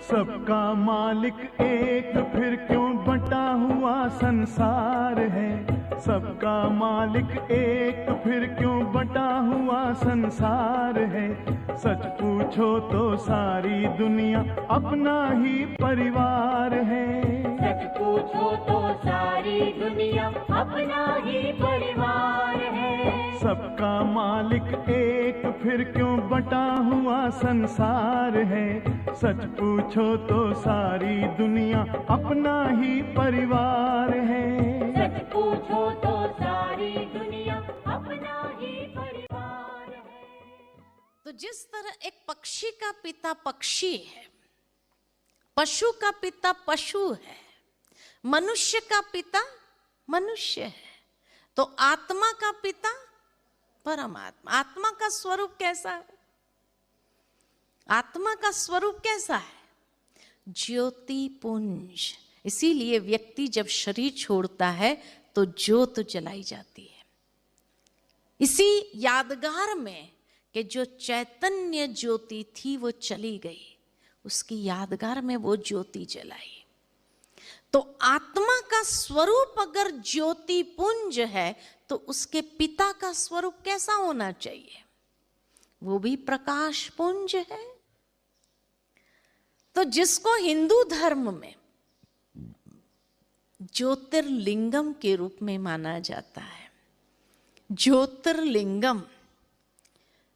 सबका मालिक एक, फिर क्यों बंटा हुआ संसार है। सबका मालिक एक, फिर क्यों बंटा हुआ संसार है। सच पूछो तो सारी दुनिया अपना ही परिवार है। सच पूछो तो सारी दुनिया अपना ही परिवार है। सबका मालिक एक, फिर क्यों बंटा हुआ संसार है। सच पूछो तो सारी दुनिया अपना ही परिवार है। सच पूछो तो सारी दुनिया अपना ही परिवार है। तो जिस तरह एक पक्षी का पिता पक्षी है, पशु का पिता पशु है, मनुष्य का पिता मनुष्य है, तो आत्मा का पिता परमात्मा। आत्मा का स्वरूप कैसा है? आत्मा का स्वरूप कैसा है? ज्योति पुंज। इसीलिए व्यक्ति जब शरीर छोड़ता है तो ज्योत जलाई जाती है। इसी यादगार में कि जो चैतन्य ज्योति थी वो चली गई, उसकी यादगार में वो ज्योति जलाई। तो आत्मा का स्वरूप अगर ज्योति पुंज है तो उसके पिता का स्वरूप कैसा होना चाहिए? वो भी प्रकाश पुंज है। तो जिसको हिंदू धर्म में ज्योतिर्लिंगम के रूप में माना जाता है, ज्योतिर्लिंगम,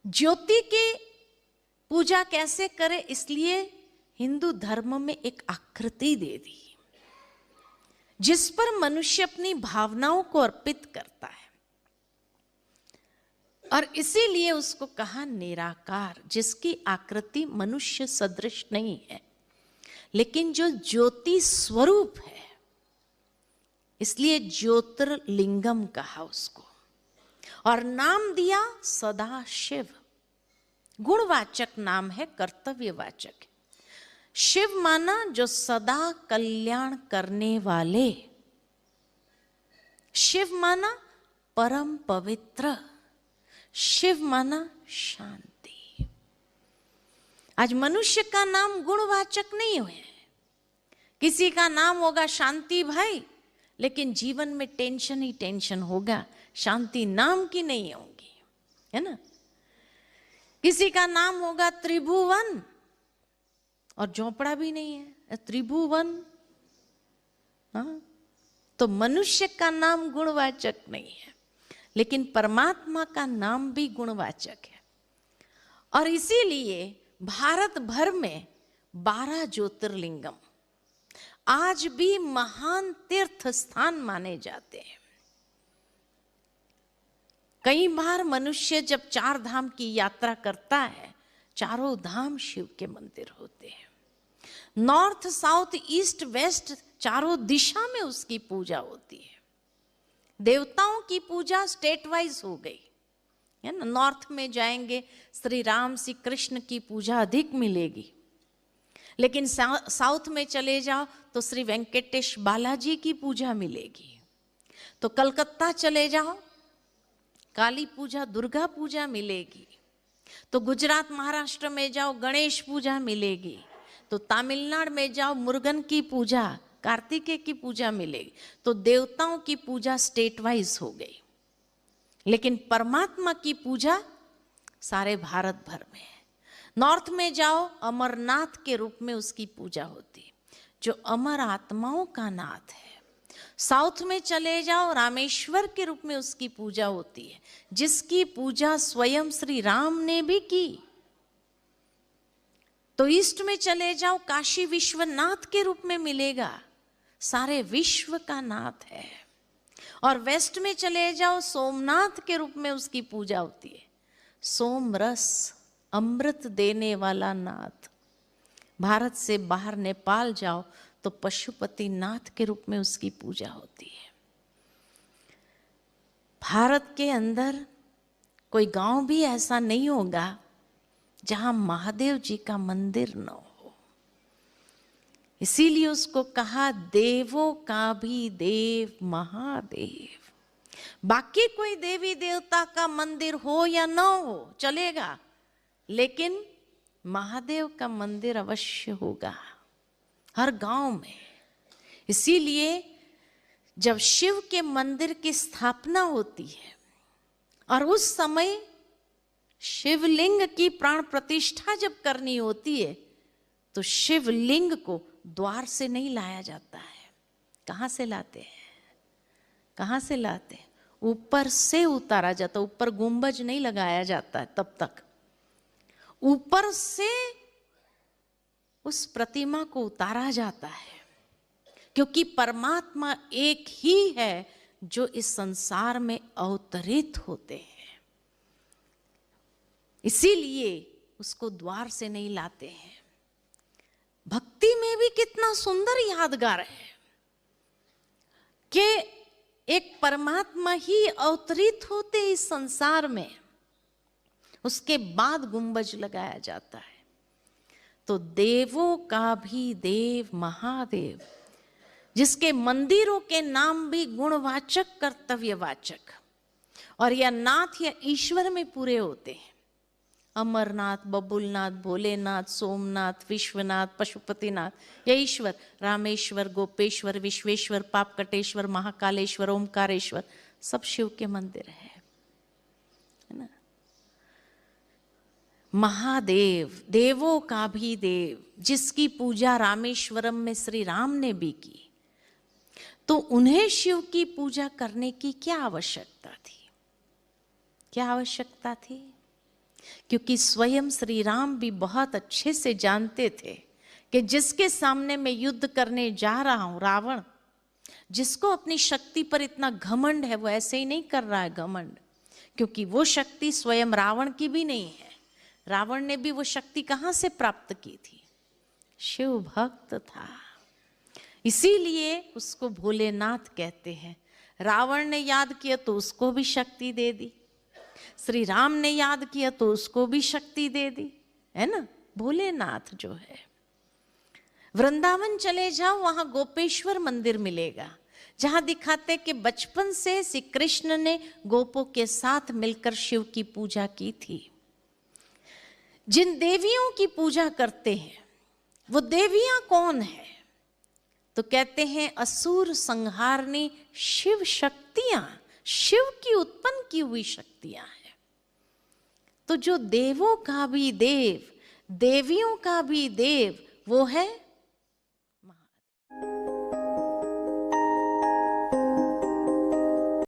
ज्योति की पूजा कैसे करें, इसलिए हिंदू धर्म में एक आकृति दे दी जिस पर मनुष्य अपनी भावनाओं को अर्पित करता है, और इसीलिए उसको कहा निराकार, जिसकी आकृति मनुष्य सदृश नहीं है लेकिन जो ज्योति स्वरूप है, इसलिए ज्योतिर्लिंगम कहा उसको। और नाम दिया सदाशिव। गुणवाचक नाम है, कर्तव्यवाचक। शिव माना जो सदा कल्याण करने वाले, शिव माना परम पवित्र, शिव माना शांति। आज मनुष्य का नाम गुणवाचक नहीं हुए। किसी का नाम होगा शांति भाई, लेकिन जीवन में टेंशन ही टेंशन होगा, शांति नाम की नहीं होगी, है ना। किसी का नाम होगा त्रिभुवन और झोपड़ा भी नहीं है, त्रिभुवन। हाँ, तो मनुष्य का नाम गुणवाचक नहीं है, लेकिन परमात्मा का नाम भी गुणवाचक है। और इसीलिए भारत भर में 12 ज्योतिर्लिंगम आज भी महान तीर्थ स्थान माने जाते हैं। कई बार मनुष्य जब 4 धाम की यात्रा करता है, चारों धाम शिव के मंदिर होते हैं। नॉर्थ, साउथ, ईस्ट, वेस्ट, चारों दिशा में उसकी पूजा होती है। देवताओं की पूजा स्टेट वाइज हो गई है ना। नॉर्थ में जाएंगे श्री राम श्री कृष्ण की पूजा अधिक मिलेगी, लेकिन साउथ में चले जाओ तो श्री वेंकटेश बालाजी की पूजा मिलेगी। तो कलकत्ता चले जाओ काली पूजा, दुर्गा पूजा मिलेगी। तो गुजरात महाराष्ट्र में जाओ गणेश पूजा मिलेगी। तो तमिलनाडु में जाओ मुर्गन की पूजा, कार्तिकेय की पूजा मिलेगी। तो देवताओं की पूजा स्टेट वाइज हो गई, लेकिन परमात्मा की पूजा सारे भारत भर में है। नॉर्थ में जाओ अमरनाथ के रूप में उसकी पूजा होती है, जो अमर आत्माओं का नाथ है। साउथ में चले जाओ रामेश्वर के रूप में उसकी पूजा होती है, जिसकी पूजा स्वयं श्री राम ने भी की। तो ईस्ट में चले जाओ काशी विश्वनाथ के रूप में मिलेगा, सारे विश्व का नाथ है। और वेस्ट में चले जाओ सोमनाथ के रूप में उसकी पूजा होती है, सोम रस अमृत देने वाला नाथ। भारत से बाहर नेपाल जाओ तो पशुपति नाथ के रूप में उसकी पूजा होती है। भारत के अंदर कोई गांव भी ऐसा नहीं होगा जहां महादेव जी का मंदिर न हो। इसीलिए उसको कहा देवों का भी देव महादेव। बाकी कोई देवी देवता का मंदिर हो या न हो चलेगा, लेकिन महादेव का मंदिर अवश्य होगा। हर गांव में। इसीलिए जब शिव के मंदिर की स्थापना होती है और उस समय शिवलिंग की प्राण प्रतिष्ठा जब करनी होती है, तो शिवलिंग को द्वार से नहीं लाया जाता है। कहाँ से लाते हैं? कहाँ से लाते हैं? ऊपर से उतारा जाता, ऊपर गुंबज नहीं लगाया जाता है तब तक। ऊपर से उस प्रतिमा को उतारा जाता है, क्योंकि परमात्मा एक ही है जो इस संसार में अवतरित होते हैं। इसीलिए उसको द्वार से नहीं लाते हैं। भक्ति में भी कितना सुंदर यादगार है कि एक परमात्मा ही अवतरित होते इस संसार में, उसके बाद गुंबज लगाया जाता है। तो देवों का भी देव महादेव, जिसके मंदिरों के नाम भी गुणवाचक कर्तव्यवाचक और या नाथ या ईश्वर में पूरे होते हैं। अमरनाथ, बबुलनाथ, भोलेनाथ, सोमनाथ, विश्वनाथ, पशुपतिनाथ या ईश्वर, रामेश्वर, गोपेश्वर, विश्वेश्वर, पापकटेश्वर, महाकालेश्वर, ओमकारेश्वर, सब शिव के मंदिर है ना। महादेव, देवों का भी देव, जिसकी पूजा रामेश्वरम में श्री राम ने भी की, तो उन्हें शिव की पूजा करने की क्या आवश्यकता थी? क्या आवश्यकता थी? क्योंकि स्वयं श्री राम भी बहुत अच्छे से जानते थे कि जिसके सामने मैं युद्ध करने जा रहा हूं, रावण, जिसको अपनी शक्ति पर इतना घमंड है, वो ऐसे ही नहीं कर रहा है घमंड, क्योंकि वो शक्ति स्वयं रावण की भी नहीं है। रावण ने भी वो शक्ति कहां से प्राप्त की थी? शिव भक्त था, इसीलिए उसको भोलेनाथ कहते हैं। रावण ने याद किया तो उसको भी शक्ति दे दी, श्री राम ने याद किया तो उसको भी शक्ति दे दी, है ना। भोलेनाथ जो है, वृंदावन चले जाओ, वहां गोपेश्वर मंदिर मिलेगा, जहां दिखाते कि बचपन से श्री कृष्ण ने गोपों के साथ मिलकर शिव की पूजा की थी। जिन देवियों की पूजा करते हैं वो देवियां कौन है? तो कहते हैं असुर संहारणी शिव शक्तियां, शिव की उत्पन्न की हुई शक्तियां हैं। तो जो देवों का भी देव, देवियों का भी देव, वो है